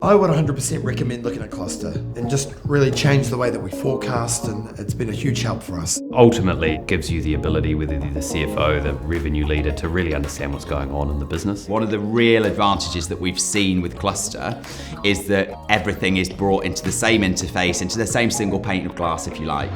I would 100% recommend looking at Kluster and just really change the way that we forecast, and it's been a huge help for us. Ultimately, it gives you the ability, whether you're the CFO, the revenue leader, to really understand what's going on in the business. One of the real advantages that we've seen with Kluster is that everything is brought into the same interface, into the same single pane of glass, if you like.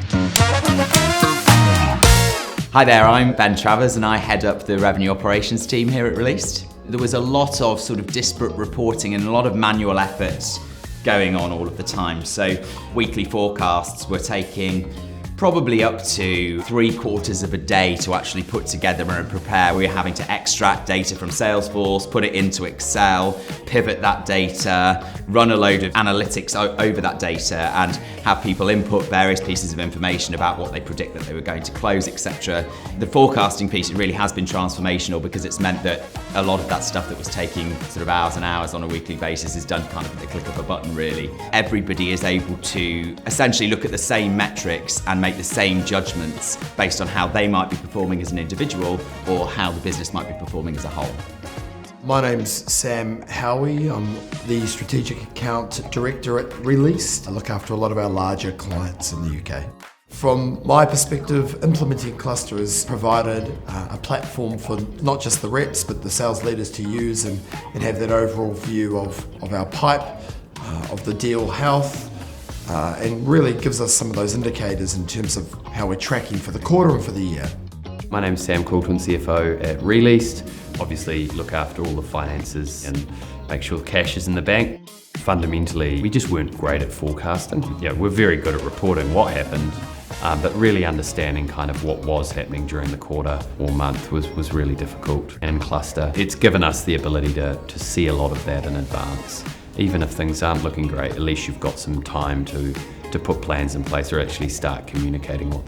Hi there, I'm Ben Travers and I head up the revenue operations team here at Re-Leased. There was a lot of sort of disparate reporting and a lot of manual efforts going on all of the time. So weekly forecasts were taking probably up to 3/4 of a day to actually put together and prepare. We were having to extract data from Salesforce, put it into Excel, pivot that data, run a load of analytics over that data and have people input various pieces of information about what they predict that they were going to close, etc. The forecasting piece really has been transformational because it's meant that a lot of that stuff that was taking sort of hours and hours on a weekly basis is done kind of at the click of a button, really. Everybody is able to essentially look at the same metrics and make the same judgments based on how they might be performing as an individual or how the business might be performing as a whole. My name's Sam Howie. I'm the Strategic Account Director at Re-Leased. I look after a lot of our larger clients in the UK. From my perspective, implementing Kluster has provided a platform for not just the reps but the sales leaders to use and have that overall view of our pipe, of the deal health, and really gives us some of those indicators in terms of how we're tracking for the quarter and for the year. My name's Sam Coulton, CFO at Re-Leased. Obviously look after all the finances and make sure the cash is in the bank. Fundamentally, we just weren't great at forecasting. Yeah, we're very good at reporting what happened, but really understanding kind of what was happening during the quarter or month was really difficult. And Kluster, it's given us the ability to see a lot of that in advance. Even if things aren't looking great, at least you've got some time to put plans in place or actually start communicating what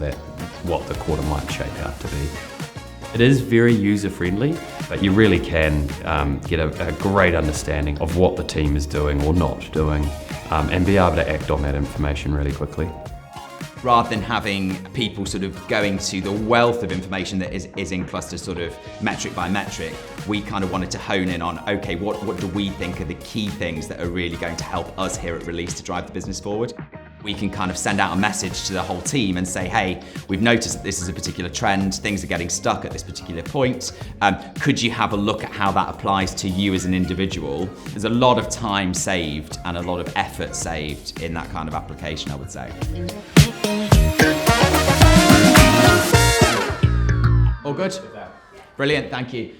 the quarter might shape out to be. It is very user-friendly, but you really can get a great understanding of what the team is doing or not doing, and be able to act on that information really quickly. Rather than having people sort of going to the wealth of information that is in Kluster sort of metric by metric, we kind of wanted to hone in on, okay, what do we think are the key things that are really going to help us here at Re-Leased to drive the business forward? We can kind of send out a message to the whole team and say, hey, we've noticed that this is a particular trend, things are getting stuck at this particular point. Could you have a look at how that applies to you as an individual? There's a lot of time saved and a lot of effort saved in that kind of application, I would say. All good? Brilliant, thank you.